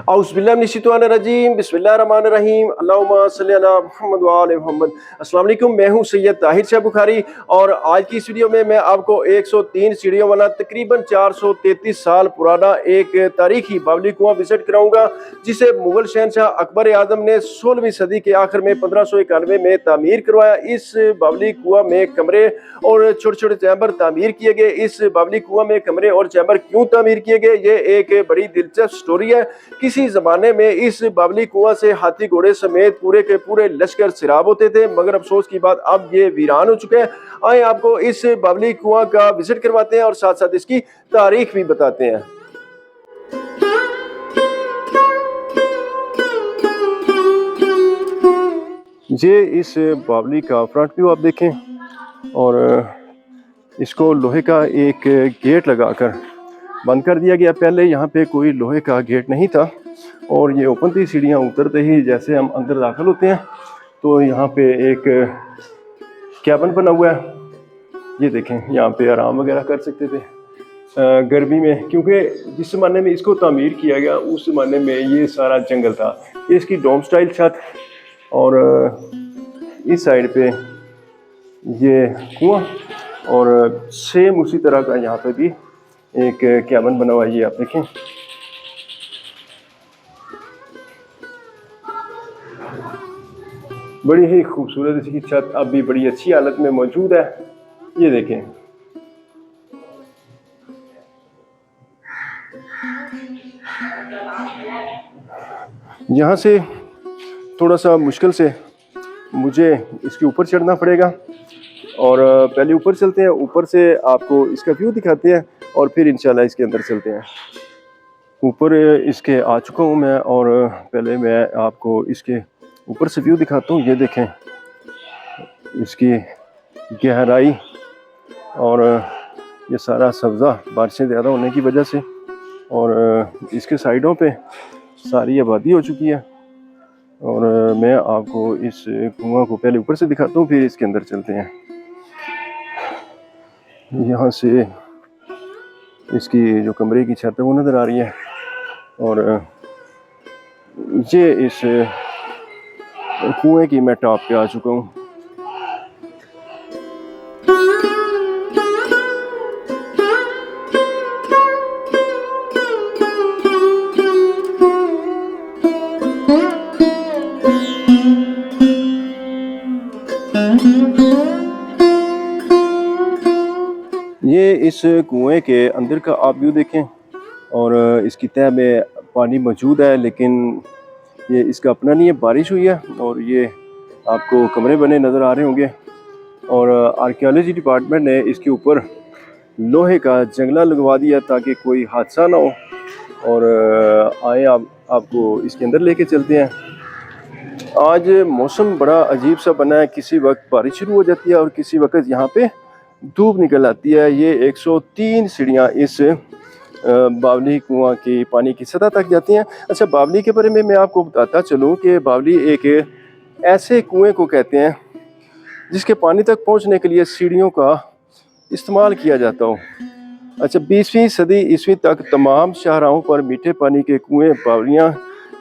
औज़ुबिल्लाहिमिनश्शैतानिर्रजीम बिस्मिल्लाहिर्रहमानिर्रहीम अल्लाहुम्मा सल्ली अला मुहम्मद व आले मुहम्मद। अस्सलाम वालेकुम, मैं हूं सैयद ताहिर शाह बुखारी और आज की इस वीडियो में मैं आपको 103 सीढ़ियों वाला तकरीबन 433 साल पुराना एक तारीखी बावली कुआं विजिट कराऊंगा, जिसे मुगल शहंशाह अकबर आजम ने 16वीं सदी के आखिर में 1591 में तामीर करवाया। इस बावली कुआं में कमरे और छोटे छोटे चैम्बर तामीर किए गए। इस बावली कुआं में कमरे और चैम्बर क्यों तामीर किए गए, ये एक बड़ी दिलचस्प स्टोरी है। किसी जमाने में इस बावली कुआं से हाथी घोड़े समेत पूरे के पूरे लश्कर सैराब होते थे, मगर अफसोस की बात अब ये वीरान हो चुके हैं। आए आपको इस बावली कुआं का विजिट करवाते हैं और साथ साथ इसकी तारीख भी बताते हैं। ये इस बावली का फ्रंट व्यू आप देखें और इसको लोहे का एक गेट लगाकर बंद कर दिया गया। पहले यहाँ पे कोई लोहे का गेट नहीं था और ये ओपन थी। सीढ़ियाँ उतरते ही जैसे हम अंदर दाखिल होते हैं तो यहाँ पे एक कैबिन बना हुआ है। ये देखें, यहाँ पे आराम वगैरह कर सकते थे गर्मी में, क्योंकि जिस ज़माने में इसको तामीर किया गया उस ज़माने में ये सारा जंगल था। ये इसकी डोम स्टाइल छत और इस साइड पे ये कुआं और सेम उसी तरह का यहाँ पे भी एक कैबिन बना हुआ है। ये आप देखें, बड़ी ही खूबसूरत इसकी छत अब भी बड़ी अच्छी हालत में मौजूद है। ये देखें, यहाँ से थोड़ा सा मुश्किल से मुझे इसके ऊपर चढ़ना पड़ेगा और पहले ऊपर चलते हैं। ऊपर से आपको इसका व्यू दिखाते हैं और फिर इंशाल्लाह इसके अंदर चलते हैं। ऊपर इसके आ चुका हूँ मैं और पहले मैं आपको इसके ऊपर से व्यू दिखाता हूँ। ये देखें इसकी गहराई और ये सारा सब्ज़ा बारिशें ज़्यादा होने की वजह से, और इसके साइडों पे सारी आबादी हो चुकी है। और मैं आपको इस कुआं को पहले ऊपर से दिखाता हूँ, फिर इसके अंदर चलते हैं। यहाँ से इसकी जो कमरे की छत है वो नज़र आ रही है और ये इस कुएं की मैं टॉप पे आ चुका हूँ। ये इस कुएं के अंदर का आप व्यू देखें और इसकी तह में पानी मौजूद है, लेकिन ये इसका अपना नहीं है, बारिश हुई है और ये आपको कमरे बने नज़र आ रहे होंगे। और आर्कियोलॉजी डिपार्टमेंट ने इसके ऊपर लोहे का जंगला लगवा दिया ताकि कोई हादसा ना हो। और आए आपको इसके अंदर लेके चलते हैं। आज मौसम बड़ा अजीब सा बना है, किसी वक्त बारिश शुरू हो जाती है और किसी वक्त यहाँ पे धूप निकल आती है। ये 103 सीढ़ियाँ इस बावली कुआं की पानी की सतह तक जाती हैं। अच्छा, बावली के बारे में मैं आपको बताता चलूँ कि बावली एक ऐसे कुएं को कहते हैं जिसके पानी तक पहुंचने के लिए सीढ़ियों का इस्तेमाल किया जाता हो। अच्छा, 20वीं सदी ईस्वी तक तमाम शाहराहों पर मीठे पानी के कुएं बावलियाँ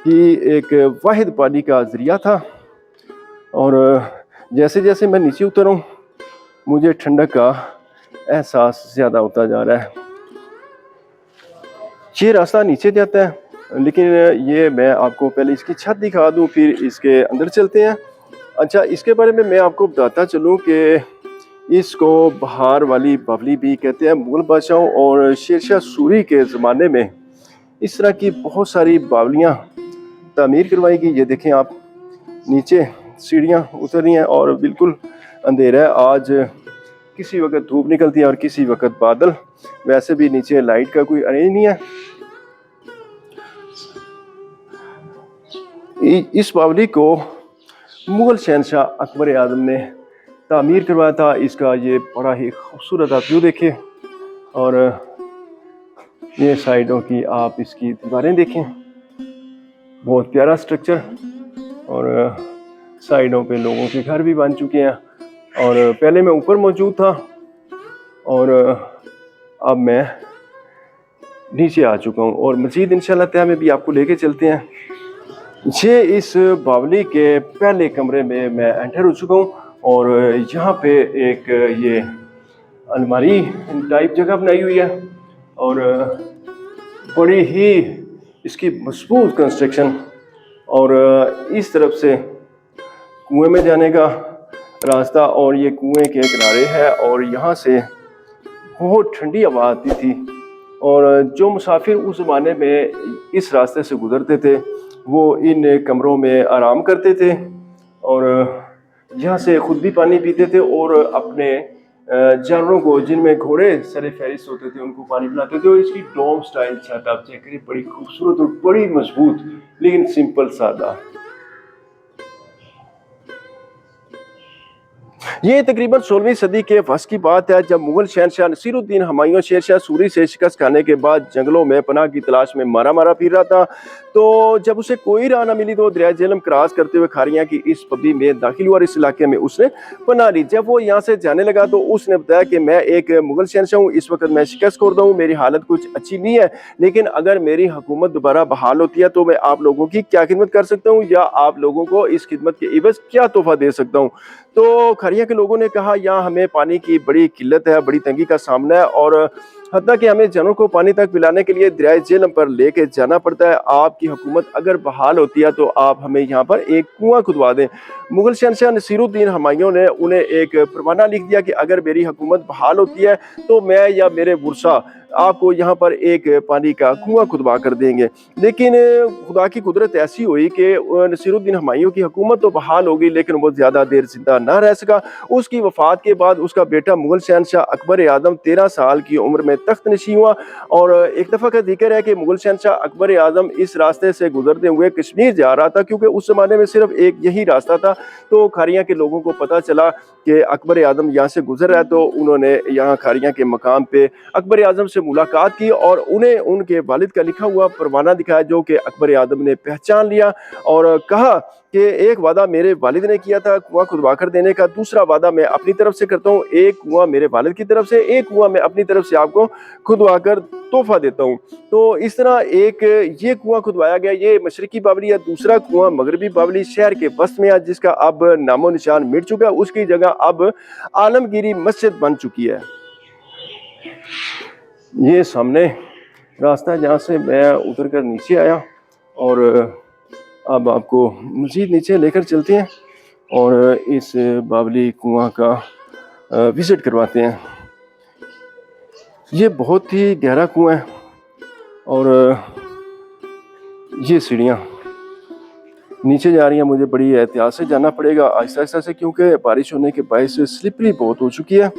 ही एक वाहिद पानी का ज़रिया था। और जैसे जैसे मैं नीचे उतर हूँ मुझे ठंडक का एहसास ज़्यादा होता जा रहा है। ये रास्ता नीचे जाता है, लेकिन ये मैं आपको पहले इसकी छत दिखा दूँ फिर इसके अंदर चलते हैं। अच्छा, इसके बारे में मैं आपको बताता चलूँ कि इसको बहार वाली बावली भी कहते हैं। मुगल बादशाहों और शेरशाह सूरी के ज़माने में इस तरह की बहुत सारी बावलियाँ तामीर करवाई गई। ये देखें आप, नीचे सीढ़ियाँ उतर रही हैं और बिल्कुल अंधेरा है। आज किसी वक्त धूप निकलती है और किसी वक्त बादल। वैसे भी नीचे लाइट का कोई अरेंज नहीं है। इस बावली को मुगल शहंशाह अकबर आज़म ने तामीर करवाया था। इसका ये बड़ा ही खूबसूरत आप व्यू देखें और ये साइडों की आप इसकी दीवारें देखें, बहुत प्यारा स्ट्रक्चर। और साइडों पे लोगों के घर भी बन चुके हैं। और पहले मैं ऊपर मौजूद था और अब मैं नीचे आ चुका हूँ और मज़ीद इंशाल्लाह तय में भी आपको लेके चलते हैं। ये इस बावली के पहले कमरे में मैं एंटर हो चुका हूँ और यहाँ पे एक ये अलमारी टाइप जगह बनाई हुई है और बड़ी ही इसकी मजबूत कंस्ट्रक्शन। और इस तरफ से कुएं में जाने का रास्ता और ये कुएं के किनारे है और यहाँ से बहुत ठंडी हवा आती थी और जो मुसाफिर उस ज़माने में इस रास्ते से गुजरते थे वो इन कमरों में आराम करते थे और यहाँ से खुद भी पानी पीते थे और अपने जानवरों को, जिनमें घोड़े सरे फहरिस्त होते थे, उनको पानी पिलाते थे। और इसकी डोम स्टाइल छत आप चेक करिए, बड़ी खूबसूरत और बड़ी मजबूत लेकिन सिंपल सादा। ये तकरीबन 16वीं सदी के वक्त की बात है जब मुगल शहंशाह नसीरुद्दीन हुमायूं शेरशाह सूरी से शिकस्त खाने के बाद जंगलों में पनाह की तलाश में मारा फिर रहा था। तो जब उसे कोई राह न मिली तो दरिया झेलम क्रॉस करते हुए खारियां की इस पब्बी में दाखिल हुआ। इस इलाके में उसने पनाह ली। जब वो यहाँ से जाने लगा तो उसने बताया कि मैं एक मुगल शहंशाह हूँ, इस वक्त मैं शिकस्त खोरदा हूँ, मेरी हालत कुछ अच्छी नहीं है, लेकिन अगर मेरी हुकूमत दोबारा बहाल होती है तो मैं आप लोगों की क्या खिदमत कर सकता हूँ या आप लोगों को इस खिदमत के इवज़ क्या तोहफा दे सकता हूँ। तो खरिया के लोगों ने कहा यहाँ हमें पानी की बड़ी किल्लत है, बड़ी तंगी का सामना है और हत्ता कि हमें जानवरों को पानी तक पिलाने के लिए दरिया झेलम पर लेके जाना पड़ता है। आपकी हुकूमत अगर बहाल होती है तो आप हमें यहाँ पर एक कुआं खुदवा दें। मुगल शहंशाह नसीरुद्दीन हुमायूं ने उन्हें एक फरमाना लिख दिया कि अगर मेरी हुकूमत बहाल होती है तो मैं या मेरे वर्सा आपको यहाँ पर एक पानी का कुआं खुदवा कर देंगे। लेकिन खुदा की कुदरत ऐसी हुई कि नसीरुद्दीन हुमायूं की हुकूमत तो बहाल हो गई लेकिन वो ज़्यादा देर जिंदा ना रह सका। उसकी वफात के बाद उसका बेटा मुगल शहंशाह अकबर आज़म 13 साल की उम्र में तख्त नशी हुआ। और एक दफ़ा का जिक्र है कि मुगल शहंशाह अकबर आज़म इस रास्ते से गुजरते हुए कश्मीर जा रहा था, क्योंकि उस ज़माने में सिर्फ एक यही रास्ता था। तो खारियाँ के लोगों को पता चला कि अकबर आज़म यहाँ से गुजर रहा है, तो उन्होंने यहाँ खारियाँ के मकाम पे अकबर आज़म से मुलाकात की और उन्हें उनके वालिद का लिखा हुआ परवाना दिखाया, जो कि अकबर आज़म ने पहचान लिया और कहा कि एक वादा मेरे वालिद ने किया था कुआं खुदवा कर देने का, दूसरा वादा मैं अपनी तरफ से करता हूँ, एक कुआं मेरे वालिद की तरफ से, एक कुआं मैं अपनी तरफ से आपको खुदवा कर तोहफा देता हूँ। तो इस तरह एक ये कुआं खुदवाया गया। ये मशरकी बावली है। दूसरा कुआं मगरबी बावली शहर के वस्त में है, जिसका अब नामो निशान मिट चुका है। उसकी जगह अब आलमगीरी मस्जिद बन चुकी है। ये सामने रास्ता जहाँ से मैं उतर कर नीचे आया और अब आपको मज़ीद नीचे लेकर चलते हैं और इस बावली कुआं का विज़िट करवाते हैं। ये बहुत ही गहरा कुआं है और ये सीढ़ियाँ नीचे जा रही हैं। मुझे बड़ी एहतियात से जाना पड़ेगा, आहिस्ता आहिस्ता से, क्योंकि बारिश होने के बायस स्लिपरी बहुत हो चुकी है।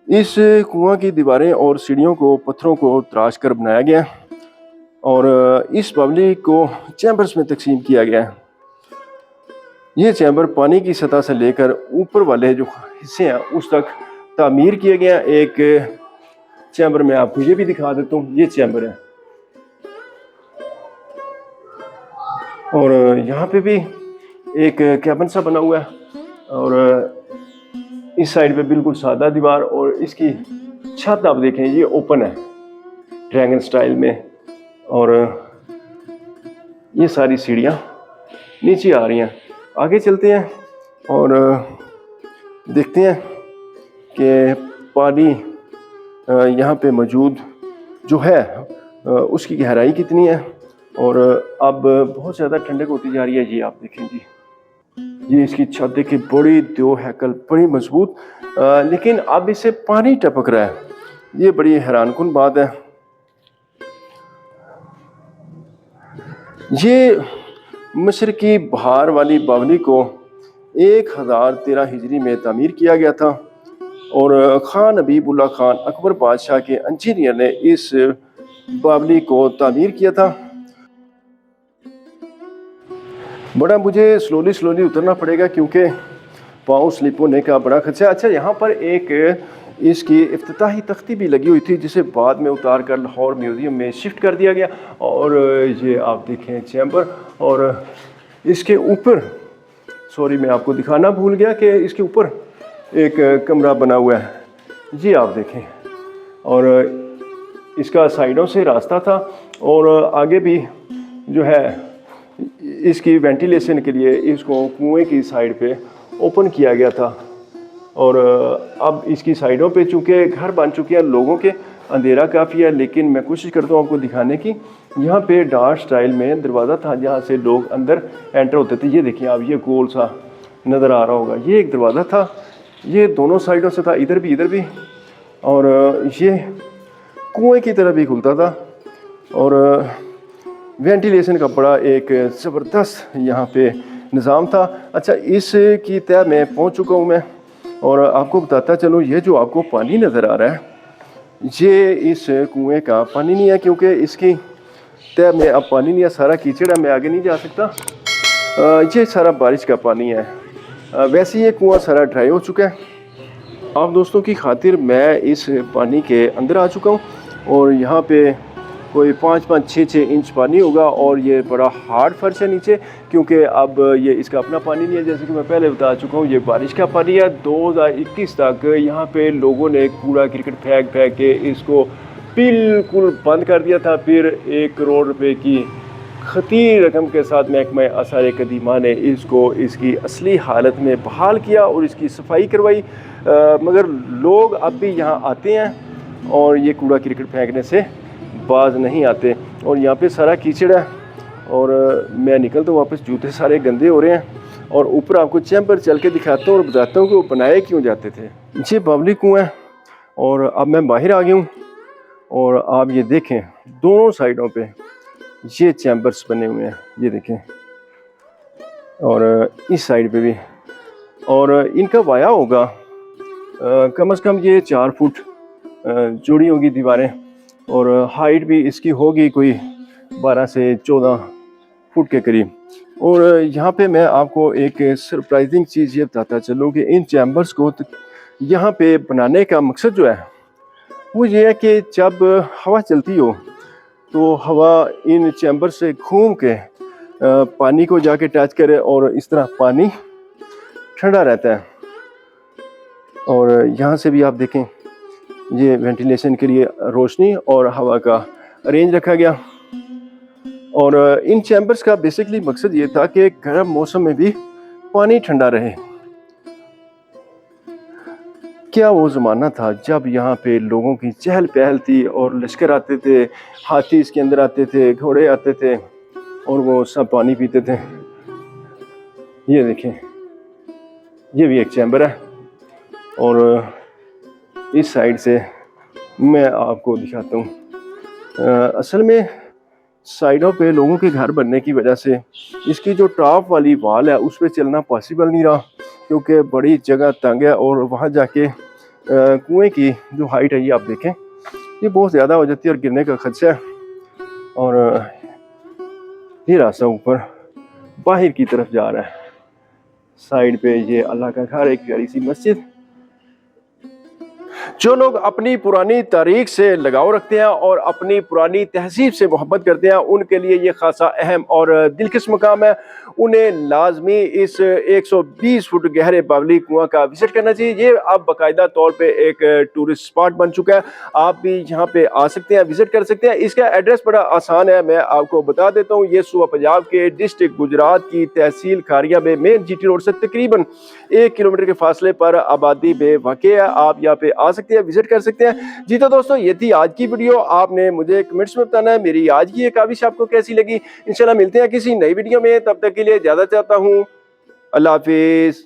इस कुआं की दीवारें और सीढ़ियों को पत्थरों को तराश कर बनाया गया है और इस बावली को चैम्बर्स में तकसीम किया गया है। ये चैम्बर पानी की सतह से लेकर ऊपर वाले जो हिस्से हैं उस तक तामीर किए गए हैं। एक चैम्बर में आपको ये भी दिखा देता हूँ, ये चैम्बर है और यहाँ पे भी एक कैबिन सा बना हुआ है और इस साइड पे बिल्कुल सादा दीवार और इसकी छत आप देखें ये ओपन है ड्रैगन स्टाइल में और ये सारी सीढ़ियाँ नीचे आ रही हैं। आगे चलते हैं और देखते हैं कि पानी यहाँ पे मौजूद जो है उसकी गहराई कितनी है और अब बहुत ज़्यादा ठंडक होती जा रही है। ये आप देखें जी, ये इसकी छत देखिए, बड़ी दो हैकल, बड़ी मजबूत, लेकिन अब इससे पानी टपक रहा है। ये बड़ी हैरानकुन बात है। ये मशरकी बहार वाली बावली को 1013 हिजरी में तामीर किया गया था और खान हबीबुल्लाह खान अकबर बादशाह के इंजीनियर ने इस बावली को तामीर किया था। बड़ा मुझे स्लोली उतरना पड़ेगा क्योंकि पाँव स्लिप होने का बड़ा खर्चा। अच्छा, यहाँ पर एक इसकी इफ्तिताही तख्ती भी लगी हुई थी जिसे बाद में उतार कर लाहौर म्यूज़ियम में शिफ्ट कर दिया गया। और ये आप देखें चैम्बर, और इसके ऊपर सॉरी मैं आपको दिखाना भूल गया कि इसके ऊपर एक कमरा बना हुआ है, ये आप देखें। और इसका साइडों से रास्ता था और आगे भी जो है इसकी वेंटिलेशन के लिए इसको कुएं की साइड पे ओपन किया गया था। और अब इसकी साइडों पे चूँकि घर बन चुके हैं, लोगों के अंधेरा काफ़ी है, लेकिन मैं कोशिश करता हूँ आपको दिखाने की। यहाँ पे डार्क स्टाइल में दरवाज़ा था जहाँ से लोग अंदर एंटर होते थे। ये देखिए आप, ये गोल सा नज़र आ रहा होगा, ये एक दरवाज़ा था, ये दोनों साइडों से था, इधर भी। और ये कुएँ की तरह भी खुलता था और वेंटिलेशन का बड़ा एक ज़बरदस्त यहाँ पे निज़ाम था। अच्छा, इसकी तह में पहुँच चुका हूँ मैं और आपको बताता चलूँ, ये जो आपको पानी नज़र आ रहा है ये इस कुएं का पानी नहीं है, क्योंकि इसकी तह में अब पानी नहीं है, सारा कीचड़ है, मैं आगे नहीं जा सकता। ये सारा बारिश का पानी है। वैसे ये कुआं सारा ड्राई हो चुका है। आप दोस्तों की खातिर मैं इस पानी के अंदर आ चुका हूँ और यहाँ पे कोई 5-6 इंच पानी होगा और ये बड़ा हार्ड फर्श है नीचे, क्योंकि अब ये इसका अपना पानी नहीं है। जैसे कि मैं पहले बता चुका हूँ, ये बारिश का पानी है। 2021 तक यहाँ पे लोगों ने कूड़ा क्रिकेट फेंक के इसको बिल्कुल बंद कर दिया था। फिर 1 करोड़ रुपए की खतीर रकम के साथ महकमा आसार कदीमा ने इसको इसकी असली हालत में बहाल किया और इसकी सफाई करवाई। मगर लोग अब भी यहाँ आते हैं और ये कूड़ा क्रिकेट फेंकने से बाज नहीं आते। और यहाँ पे सारा कीचड़ है और मैं निकलता हूँ वापस, जूते सारे गंदे हो रहे हैं। और ऊपर आपको चैम्बर चल के दिखाता हूँ और बताता हूँ कि वो बनाए क्यों जाते थे। ये बावली कुआं है और अब मैं बाहर आ गया हूँ और आप ये देखें दोनों साइडों पे ये चैम्बर्स बने हुए हैं, ये देखें, और इस साइड पे भी। और इनका वाया होगा कम से कम ये 4 फुट चौड़ी होगी दीवारें और हाइट भी इसकी होगी कोई 12 से 14 फुट के करीब। और यहाँ पे मैं आपको एक सरप्राइजिंग चीज़ ये बताता चलूँ कि इन चैम्बर्स को यहाँ पे बनाने का मकसद जो है वो ये है कि जब हवा चलती हो तो हवा इन चैम्बर से घूम के पानी को जाके टच करे और इस तरह पानी ठंडा रहता है। और यहाँ से भी आप देखें ये वेंटिलेशन के लिए रोशनी और हवा का अरेंज रखा गया। और इन चैम्बर्स का बेसिकली मकसद ये था कि गर्म मौसम में भी पानी ठंडा रहे। क्या वो ज़माना था जब यहाँ पे लोगों की चहल पहल थी और लश्कर आते थे, हाथी इसके अंदर आते थे, घोड़े आते थे और वो सब पानी पीते थे। ये देखें, ये भी एक चैम्बर है और इस साइड से मैं आपको दिखाता हूँ। असल में साइडों पे लोगों के घर बनने की वजह से इसकी जो टॉप वाली वाल है उस पर चलना पॉसिबल नहीं रहा, क्योंकि बड़ी जगह तंग है और वहाँ जाके कुएं की जो हाइट है ये आप देखें ये बहुत ज़्यादा हो जाती है और गिरने का खदशा है। और ये रास्ता ऊपर बाहर की तरफ जा रहा है। साइड पे ये अल्लाह का घर, एक प्यारी सी मस्जिद। जो लोग अपनी पुरानी तारीख से लगाव रखते हैं और अपनी पुरानी तहजीब से मोहब्बत करते हैं उनके लिए ये खासा अहम और दिलकश मकाम है। उन्हें लाजमी इस 120 फुट गहरे बावली कुआं का विजिट करना चाहिए। ये अब बाकायदा तौर पे एक टूरिस्ट स्पॉट बन चुका है। आप भी यहाँ पे आ सकते हैं, विजिट कर सकते हैं। इसका एड्रेस बड़ा आसान है, मैं आपको बता देता हूँ। ये सूबा पंजाब के डिस्ट्रिक्ट गुजरात की तहसील खारिया में मेन GT रोड से तकरीबन 1 किलोमीटर के फासले पर आबादी में वाक़ है। आप यहाँ पे आ सकते हैं, विजिट कर सकते हैं। जी तो दोस्तों, ये थी आज की वीडियो। आपने मुझे कमेंट्स में बताना है मेरी आज की ये काविश आपको कैसी लगी। इंशाल्लाह मिलते हैं किसी नई वीडियो में, तब तक के लिए इजाज़त चाहता हूँ। अल्लाह हाफिज़।